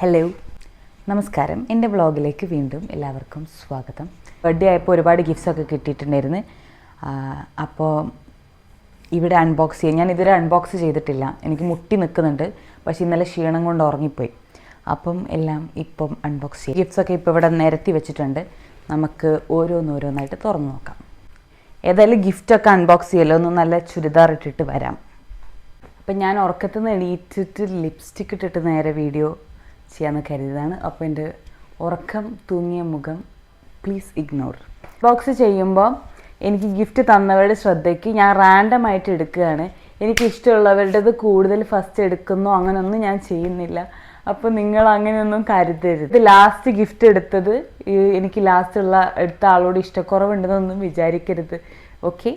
Hello, നമസ്കാരം. എൻ്റെ വ്ളോഗിലേക്ക് വീണ്ടും എല്ലാവർക്കും സ്വാഗതം. ബർത്ത്ഡേ ആയപ്പോൾ ഒരുപാട് ഗിഫ്റ്റ്സൊക്കെ കിട്ടിയിട്ടുണ്ടായിരുന്നു. അപ്പോൾ ഇവിടെ അൺബോക്സ് ചെയ്യാം. ഞാൻ ഇതുവരെ അൺബോക്സ് ചെയ്തിട്ടില്ല. എനിക്ക് മുട്ടി നിൽക്കുന്നുണ്ട്, പക്ഷേ ഇന്നലെ ക്ഷീണം കൊണ്ട് ഉറങ്ങിപ്പോയി. അപ്പം എല്ലാം ഇപ്പം അൺബോക്സ് ചെയ്യും. ഗിഫ്റ്റ്സൊക്കെ ഇപ്പോൾ ഇവിടെ നിരത്തി വെച്ചിട്ടുണ്ട്. നമുക്ക് ഓരോന്നോരോന്നായിട്ട് തുറന്നു നോക്കാം. ഏതായാലും ഗിഫ്റ്റൊക്കെ അൺബോക്സ് ചെയ്യല്ലോ. ഒന്ന് നല്ല ചുരിദാർ ഇട്ടിട്ട് വരാം. അപ്പം ഞാൻ ഉറക്കത്തിൽ നിന്ന് എണീറ്റിട്ട് ലിപ്സ്റ്റിക്ക് ഇട്ടിട്ട് നേരെ വീഡിയോ ചെയ്യാമെന്ന് കരുതിയതാണ്. അപ്പോൾ എൻ്റെ ഉറക്കം തൂങ്ങിയ മുഖം പ്ലീസ് ഇഗ്നോർ. ബോക്സ് ചെയ്യുമ്പോൾ എനിക്ക് ഗിഫ്റ്റ് തന്നവരുടെ ശ്രദ്ധയ്ക്ക് ഞാൻ റാൻഡമായിട്ട് എടുക്കുകയാണ്. എനിക്കിഷ്ടമുള്ളവരുടേത് കൂടുതൽ ഫസ്റ്റ് എടുക്കുന്നോ അങ്ങനെയൊന്നും ഞാൻ ചെയ്യുന്നില്ല. അപ്പോൾ നിങ്ങൾ അങ്ങനെയൊന്നും കരുതരുത്. ഇത് ലാസ്റ്റ് ഗിഫ്റ്റ് എടുത്തത് എനിക്ക് ലാസ്റ്റുള്ള എടുത്ത ആളോട് ഇഷ്ടക്കുറവുണ്ടെന്നൊന്നും വിചാരിക്കരുത്. Okay,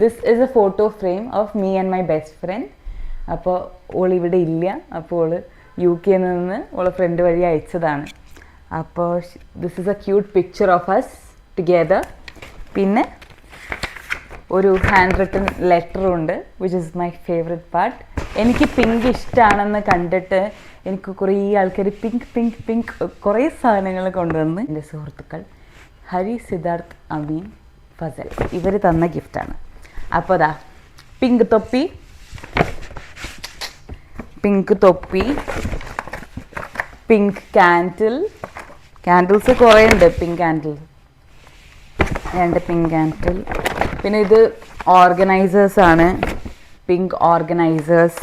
this is A photo frame of me and my best friend. അപ്പോൾ ഓൾ ഇവിടെ ഇല്ല. അപ്പോൾ ഓൾ UK നിന്ന് ഓളെ ഫ്രണ്ട് വഴി അയച്ചതാണ്. അപ്പോൾ this is a cute picture of us together. പിന്നെ ഒരു ഹാൻഡ് റിട്ടൺ ലെറ്ററുണ്ട്, which is my favourite part. എനിക്ക് പിങ്ക് ഇഷ്ടമാണെന്ന് കണ്ടിട്ട് എനിക്ക് കുറേ ആൾക്കാർ പിങ്ക് കുറേ സാധനങ്ങൾ കൊണ്ടുവന്ന് എൻ്റെ സുഹൃത്തുക്കൾ ഹരി, സിദ്ധാർത്ഥ്, അമീൻ, ഫസൽ ഇവർ തന്ന ഗിഫ്റ്റാണ്. അപ്പോൾ അതാ പിങ്ക് തൊപ്പി, പിങ്ക് ക്യാൻഡിൽസ് കുറേ ഉണ്ട്. Pink candle, 2 pink candle. പിന്നെ ഇത് ഓർഗനൈസേഴ്സ് ആണ്, പിങ്ക് ഓർഗനൈസേഴ്സ്.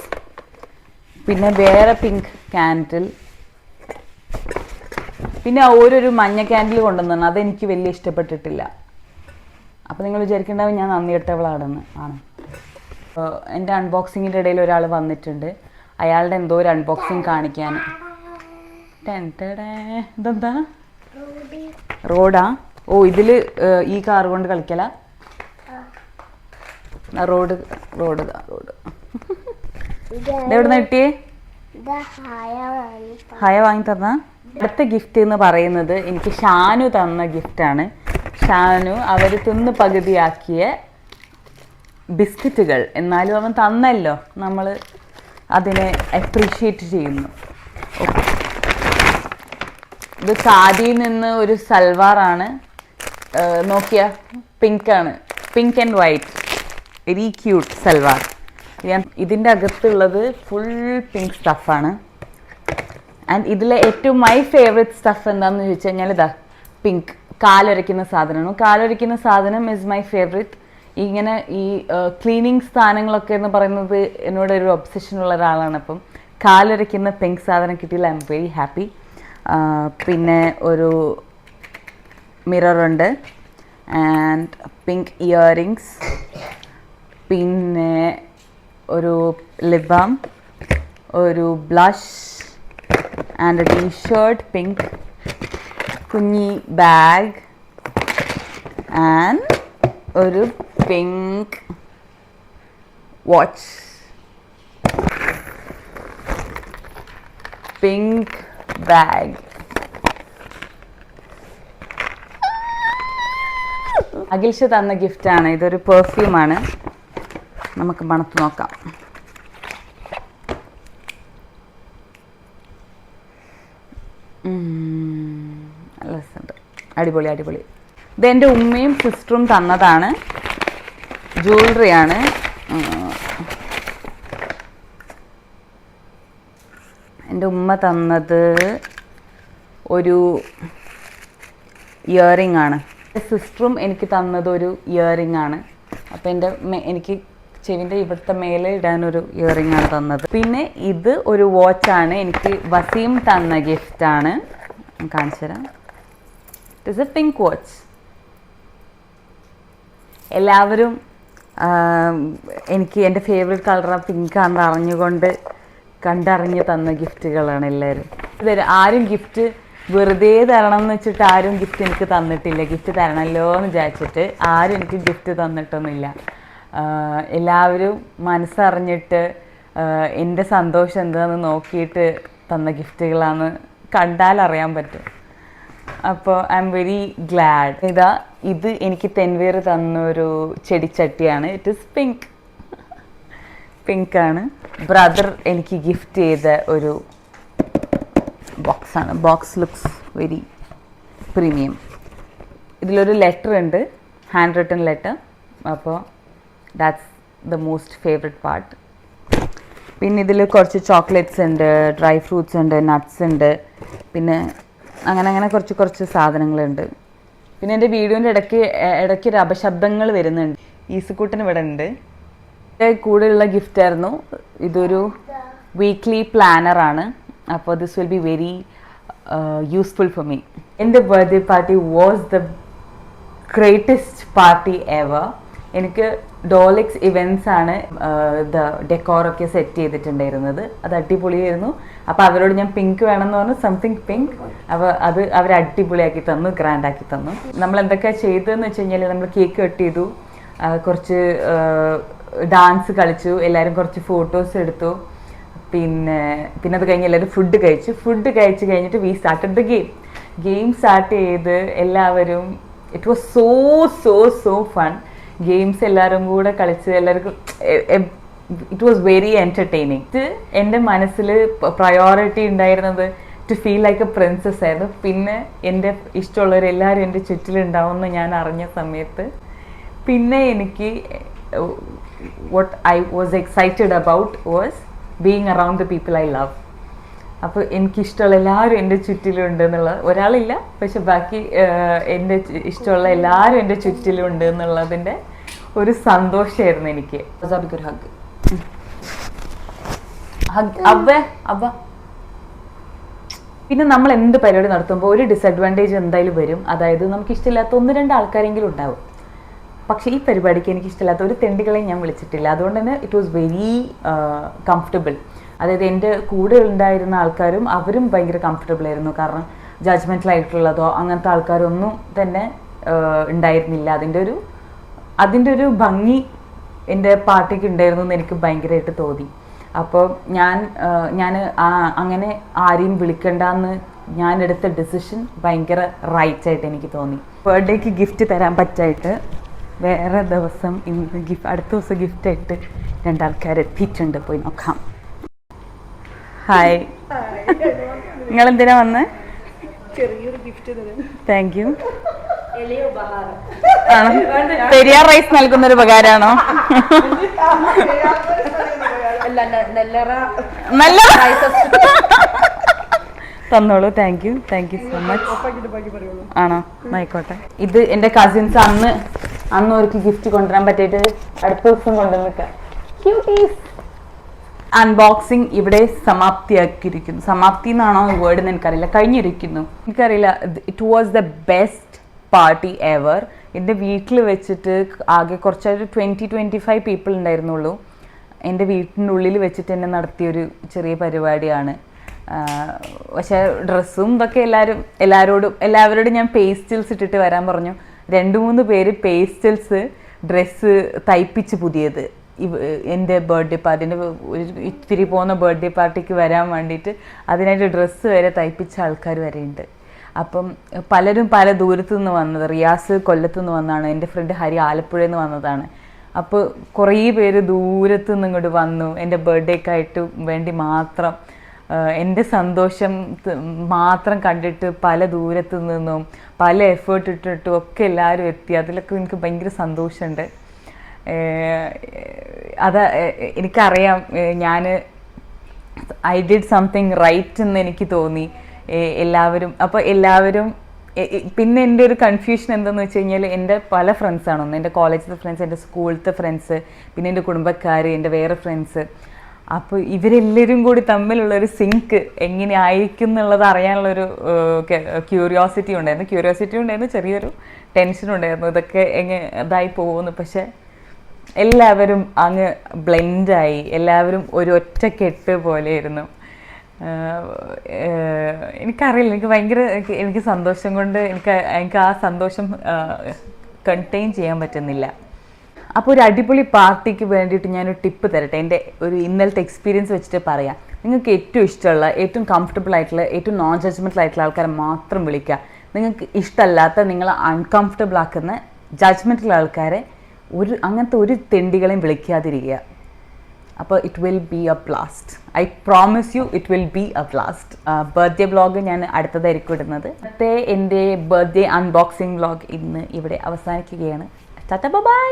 പിന്നെ വേറെ പിങ്ക് ക്യാൻഡിൽ. പിന്നെ ഓരോരു മഞ്ഞ ക്യാൻഡിൽ കൊണ്ടുവന്നു. അതെനിക്ക് വലിയ ഇഷ്ടപ്പെട്ടിട്ടില്ല. അപ്പോൾ നിങ്ങൾ വിചാരിക്കേണ്ടാവും ഞാൻ നന്ദി കെട്ടവളാണെന്ന്. ആണ്. അപ്പോൾ എൻ്റെ അൺബോക്സിങ്ങിൻ്റെ ഇടയിൽ ഒരാൾ വന്നിട്ടുണ്ട്. അയാളുടെ എന്തോ ഒരു അൺബോക്സിങ് കാണിക്കാൻ. ഇതെന്താ? റോഡാ? ഓ, ഇതിൽ ഈ കാർ കൊണ്ട് കളിക്കല. റോഡ് എവിടെ നിന്ന് കിട്ടിയേ? ഹയ വാങ്ങി തന്ന. അടുത്ത ഗിഫ്റ്റ് എന്ന് പറയുന്നത് എനിക്ക് ഷാനു തന്ന ഗിഫ്റ്റാണ്. ഷാനു അവർ തിന്ന് പകുതിയാക്കിയ ബിസ്ക്കറ്റുകൾ. എന്നാലും അവൻ തന്നല്ലോ, നമ്മൾ അതിനെ അപ്രീഷിയേറ്റ് ചെയ്യുന്നു. ഓക്കെ, ഇത് ഖാദിയിൽ നിന്ന് ഒരു സൽവാറാണ്. നോക്കിയ പിങ്കാണ്, pink and white, very cute salwar. ഇതിൻ്റെ അകത്തുള്ളത് ഫുൾ പിങ്ക് സ്റ്റഫാണ്. ആൻഡ് ഇതിലെ ഏറ്റവും മൈ ഫേവറേറ്റ് സ്റ്റഫ് എന്താണെന്ന് ചോദിച്ചു കഴിഞ്ഞാൽ ഇതാ പിങ്ക് കാലൊരയ്ക്കുന്ന സാധനമാണ്. കാലൊരയ്ക്കുന്ന സാധനം ഇസ് മൈ ഫേവറേറ്റ്. ഇങ്ങനെ ഈ ക്ലീനിങ് സാധനങ്ങളൊക്കെ എന്ന് പറയുന്നത് എന്നോട് ഒരു ഒബ്സെഷനുള്ള ഒരാളാണ്. അപ്പം കാലൊരയ്ക്കുന്ന പിങ്ക് സാധനം കിട്ടിയില്ല, ഐ എം വെരി ഹാപ്പി. പിന്നെ ഒരു മിററുണ്ട് ആൻഡ് പിങ്ക് ഇയറിങ്സ്. പിന്നെ ഒരു ലിപ് ബാം, ഒരു blush and a T shirt pink, കുഞ്ഞി ബാഗ് ആൻഡ് ഒരു pink watch. Pink bag. Akhilsha തന്ന ഗിഫ്റ്റാണ്. ഇതൊരു പെർഫ്യൂമാണ്. നമുക്ക് മണത്ത് നോക്കാം. നല്ല രസമുണ്ട്, അടിപൊളി. ഇതെൻ്റെ ഉമ്മയും സിസ്റ്ററും തന്നതാണ്. ജ്വല്ലറിയാണ്. എൻ്റെ ഉമ്മ തന്നത് ഒരു ഇയറിംഗ് ആണ്. സിസ്റ്ററും എനിക്ക് തന്നത് ഒരു ഇയറിംഗ് ആണ്. അപ്പോൾ എനിക്ക് ചെവിൻ്റെ ഇവിടുത്തെ മേലെ ഇടാനൊരു ഇയറിംഗ് ആണ് തന്നത്. പിന്നെ ഇത് ഒരു വാച്ചാണ്. എനിക്ക് വസീം തന്ന ഗിഫ്റ്റാണ്. കാണിച്ചു തരാം. It is A pink watch. എല്ലാവരും എനിക്ക് എൻ്റെ ഫേവറേറ്റ് കളറാണ് പിങ്ക് ആണെന്ന് അറിഞ്ഞുകൊണ്ട് കണ്ടറിഞ്ഞ് തന്ന ഗിഫ്റ്റുകളാണ് എല്ലാവരും. ആരും ഗിഫ്റ്റ് വെറുതെ തരണം എന്ന് വെച്ചിട്ട് ആരും ഗിഫ്റ്റ് എനിക്ക് തന്നിട്ടില്ല. ഗിഫ്റ്റ് തരണമല്ലോ എന്ന് വിചാരിച്ചിട്ട് ആരും എനിക്ക് ഗിഫ്റ്റ് തന്നിട്ടൊന്നുമില്ല. എല്ലാവരും മനസ്സറിഞ്ഞിട്ട് എൻ്റെ സന്തോഷം എന്താണെന്ന് നോക്കിയിട്ട് തന്ന ഗിഫ്റ്റുകളാണ്. കണ്ടാൽ അറിയാൻ പറ്റും. അപ്പോൾ ഐ എം വെരി ഗ്ലാഡ്. ഇത് എനിക്ക് തെൻവീർ തന്നൊരു ചെടിച്ചട്ടിയാണ്. ഇറ്റ് ഇസ് പിങ്കാണ്. ബ്രദർ എനിക്ക് ഗിഫ്റ്റ് ചെയ്ത ഒരു ബോക്സാണ്. Box looks very premium. ഇതിലൊരു ലെറ്റർ ഉണ്ട്, ഹാൻഡ് റിട്ടൺ ലെറ്റർ. അപ്പോൾ that's the most favourite part. പിന്നെ ഇതിൽ കുറച്ച് ചോക്ലേറ്റ്സ് ഉണ്ട്, ഡ്രൈ ഫ്രൂട്ട്സ് ഉണ്ട്, നട്ട്സ് ഉണ്ട്, പിന്നെ അങ്ങനെ കുറച്ച് സാധനങ്ങളുണ്ട്. പിന്നെ എൻ്റെ വീഡിയോൻ്റെ ഇടയ്ക്ക് ഒരു അപശബ്ദങ്ങൾ വരുന്നുണ്ട്. ഈസുക്കൂട്ടൻ ഇവിടെ ഉണ്ട്. കൂടെയുള്ള ഗിഫ്റ്റായിരുന്നു. ഇതൊരു വീക്ക്ലി പ്ലാനറാണ്. അപ്പോൾ this will be very useful for me. എൻ്റെ birthday party was the greatest party ever. എനിക്ക് ഡോലെക്സ് ഇവൻറ്റ്സ് ആണ് ഡെക്കോറൊക്കെ സെറ്റ് ചെയ്തിട്ടുണ്ടായിരുന്നത്. അത് അടിപൊളിയായിരുന്നു. അപ്പോൾ അവരോട് ഞാൻ പിങ്ക് വേണമെന്ന് പറഞ്ഞു, സംതിങ് പിങ്ക്. അപ്പോൾ അത് അവർ അടിപൊളിയാക്കി തന്നു, ഗ്രാൻഡാക്കി തന്നു. നമ്മൾ എന്തൊക്കെയാണ് ചെയ്തതെന്ന് വെച്ച് കഴിഞ്ഞാൽ നമ്മൾ കേക്ക് കട്ട് ചെയ്തു, കുറച്ച് ഡാൻസ് കളിച്ചു, എല്ലാവരും കുറച്ച് ഫോട്ടോസ് എടുത്തു. പിന്നെ അത് കഴിഞ്ഞ് എല്ലാവരും ഫുഡ് കഴിച്ചു കഴിഞ്ഞിട്ട് we started the game start ചെയ്ത് എല്ലാവരും. It was so fun. Games എല്ലാവരും കൂടെ കളിച്ച് എല്ലാവർക്കും ഇറ്റ് വാസ് വെരി എൻ്റർടൈനിങ്. ഇത് എൻ്റെ മനസ്സിൽ പ്രയോറിറ്റി ഉണ്ടായിരുന്നത് to feel like a princess ആയിരുന്നു. പിന്നെ എൻ്റെ ഇഷ്ടമുള്ളവരെല്ലാവരും എൻ്റെ ചുറ്റിലുണ്ടാവുമെന്ന് ഞാൻ അറിഞ്ഞ സമയത്ത് പിന്നെ എനിക്ക് what I was excited about was being around the people I love. അപ്പോൾ എനിക്കിഷ്ടമുള്ള എല്ലാവരും എൻ്റെ ചുറ്റിലുണ്ട് എന്നുള്ള, ഒരാളില്ല പക്ഷെ ബാക്കി എൻ്റെ ഇഷ്ടമുള്ള എല്ലാവരും എൻ്റെ ചുറ്റിലുണ്ട് എന്നുള്ളതിൻ്റെ ഒരു സന്തോഷമായിരുന്നു എനിക്ക്. ഒരു ഹഗ്. പിന്നെ നമ്മൾ എന്ത് പരിപാടി നടത്തുമ്പോൾ ഒരു ഡിസഡ്വാൻറ്റേജ് എന്തായാലും വരും. അതായത് നമുക്ക് ഇഷ്ടമില്ലാത്ത 1-2 ആൾക്കാരെങ്കിലും ഉണ്ടാവും. പക്ഷേ ഈ പരിപാടിക്ക് എനിക്ക് ഇഷ്ടമില്ലാത്ത ഒരു തെണ്ടികളെയും ഞാൻ വിളിച്ചിട്ടില്ല. അതുകൊണ്ട് തന്നെ ഇറ്റ് വാസ് വെരി കംഫർട്ടബിൾ. അതായത് എൻ്റെ കൂടെ ഉണ്ടായിരുന്ന ആൾക്കാരും അവരും ഭയങ്കര കംഫർട്ടബിൾ ആയിരുന്നു. കാരണം ജഡ്ജ്മെൻ്റലായിട്ടുള്ളതോ അങ്ങനത്തെ ആൾക്കാരൊന്നും തന്നെ ഉണ്ടായിരുന്നില്ല. അതിൻ്റെ ഒരു ഭംഗി എൻ്റെ പാർട്ടിക്ക് ഉണ്ടായിരുന്നു എന്ന് എനിക്ക് ഭയങ്കരമായിട്ട് തോന്നി. അപ്പോൾ ഞാൻ അങ്ങനെ ആരെയും വിളിക്കണ്ടെന്ന് ഞാൻ എടുത്ത ഡിസിഷൻ ഭയങ്കര റൈറ്റായിട്ട് എനിക്ക് തോന്നി. ബർത്ത്ഡേക്ക് ഗിഫ്റ്റ് തരാൻ പറ്റായിട്ട് വേറെ ദിവസം അടുത്ത ദിവസം ഗിഫ്റ്റായിട്ട് 2 ആൾക്കാർ എത്തിയിട്ടുണ്ട്. പോയി നോക്കാം. ഹായ്, നിങ്ങളെന്തിനാ വന്ന്? ചെറിയൊരു ഗിഫ്റ്റ്. Thank you. ആണോ? പെരിയാർ റൈസ് നൽകുന്നൊരു ഉപകാരമാണോ? നല്ല തന്നോളൂ. Thank you so much. ആണോ? ആയിക്കോട്ടെ. ഇത് എൻ്റെ കസിൻസ് അന്ന് അവർക്ക് ഗിഫ്റ്റ് കൊണ്ടുവരാൻ പറ്റിയിട്ട് അടുത്ത ദിവസം കൊണ്ടുവന്നിക്കാം. അൺബോക്സിങ് ഇവിടെ സമാപ്തിയാക്കിയിരിക്കുന്നു. സമാപ്തി എന്നാണോ ഈ വേർഡ് എന്ന് എനിക്കറിയില്ല. കഴിഞ്ഞിരിക്കുന്നു. എനിക്കറിയില്ല. It was the best party ever. എൻ്റെ വീട്ടിൽ വെച്ചിട്ട് ആകെ കുറച്ചൊരു 20-25 പീപ്പിൾ ഉണ്ടായിരുന്നുള്ളൂ. എൻ്റെ വീട്ടിൻ്റെ ഉള്ളിൽ വെച്ചിട്ട് തന്നെ നടത്തിയൊരു ചെറിയ പരിപാടിയാണ്. പക്ഷേ ഡ്രസ്സും ഇതൊക്കെ എല്ലാവരോടും ഞാൻ പേസ്റ്റൽസ് ഇട്ടിട്ട് വരാൻ പറഞ്ഞു. 2-3 പേര് പേസ്റ്റൽസ് ഡ്രസ്സ് തയ്പ്പിച്ച് പുതിയത് എൻ്റെ ബർത്ത്ഡേ പാർട്ടിൻ്റെ ഇത്തിരി പോകുന്ന ബർത്ത്ഡേ പാർട്ടിക്ക് വരാൻ വേണ്ടിയിട്ട് അതിനായിട്ട് ഡ്രസ്സ് വരെ തയ്പ്പിച്ച ആൾക്കാർ വരെ ഉണ്ട്. അപ്പം പലരും പല ദൂരത്തു നിന്ന് വന്നത്. റിയാസ് കൊല്ലത്തു നിന്ന് വന്നതാണ്. എൻ്റെ ഫ്രണ്ട് ഹരി ആലപ്പുഴയിൽ നിന്ന് വന്നതാണ്. അപ്പോൾ കുറേ പേര് ദൂരത്തു നിന്ന് ഇങ്ങോട്ട് വന്നു എൻ്റെ ബർത്ത്ഡേക്കായിട്ട് വേണ്ടി മാത്രം. എൻ്റെ സന്തോഷം മാത്രം കണ്ടിട്ട് പല ദൂരത്തു നിന്നും പല എഫേർട്ട് ഇട്ടിട്ടും ഒക്കെ എല്ലാവരും എത്തി. അതിലൊക്കെ എനിക്ക് ഭയങ്കര സന്തോഷമുണ്ട്. എനിക്കറിയാം ഞാൻ ഐ ഡിഡ് സംതിങ് റൈറ്റ് എന്ന് എനിക്ക് തോന്നി. എല്ലാവരും പിന്നെ എൻ്റെ ഒരു കൺഫ്യൂഷൻ എന്താണെന്ന് വെച്ച് കഴിഞ്ഞാൽ എൻ്റെ പല ഫ്രണ്ട്സാണ്. ഒന്ന് എൻ്റെ കോളേജിലത്തെ ഫ്രണ്ട്സ്, എൻ്റെ സ്കൂളിലത്തെ ഫ്രണ്ട്സ്, പിന്നെ എൻ്റെ കുടുംബക്കാർ, എൻ്റെ വേറെ ഫ്രണ്ട്സ്. അപ്പോൾ ഇവരെല്ലാവരും കൂടി തമ്മിലുള്ളൊരു സിങ്ക് എങ്ങനെ ആയിരിക്കും എന്നുള്ളത് അറിയാനുള്ളൊരു ക്യൂരിയോസിറ്റി ഉണ്ടായിരുന്നു. ചെറിയൊരു ടെൻഷനും ഉണ്ടായിരുന്നു. ഇതൊക്കെ ഇതായി പോകുന്നു. പക്ഷെ എല്ലാവരും അങ്ങ് ബ്ലെൻഡായി. എല്ലാവരും ഒരു ഒറ്റ കെട്ട് പോലെയായിരുന്നു. എനിക്കറിയില്ല, എനിക്ക് സന്തോഷം കൊണ്ട് എനിക്ക് ആ സന്തോഷം കണ്ടെയ്ൻ ചെയ്യാൻ പറ്റുന്നില്ല. അപ്പോൾ ഒരു അടിപൊളി പാർട്ടിക്ക് വേണ്ടിയിട്ട് ഞാനൊരു ടിപ്പ് തരട്ടെ. എൻ്റെ ഒരു ഇന്നലത്തെ എക്സ്പീരിയൻസ് വെച്ചിട്ട് പറയാം. നിങ്ങൾക്ക് ഏറ്റവും ഇഷ്ടമുള്ള, ഏറ്റവും കംഫർട്ടബിൾ ആയിട്ടുള്ള, ഏറ്റവും നോൺ ജഡ്ജ്മെൻ്റൽ ആയിട്ടുള്ള ആൾക്കാരെ മാത്രം വിളിക്കുക. നിങ്ങൾക്ക് ഇഷ്ടമല്ലാത്ത, നിങ്ങളെ അൺകംഫർട്ടബിൾ ആക്കുന്ന ജഡ്ജ്മെൻ്റൽ ആൾക്കാരെ അങ്ങനത്തെ ഒരു തെണ്ടികളെയും വിളിക്കാതിരിക്കുക. അപ്പോൾ it will be A blast. I promise you it will be A blast. Birthday vlog ഞാൻ അടുത്തതായിരിക്കും ഇടുന്നത്. ഇന്നത്തെ എൻ്റെ ബർത്ത്ഡേ അൺബോക്സിങ് വ്ളോഗ് ഇന്ന് ഇവിടെ അവസാനിക്കുകയാണ്. Tata bye.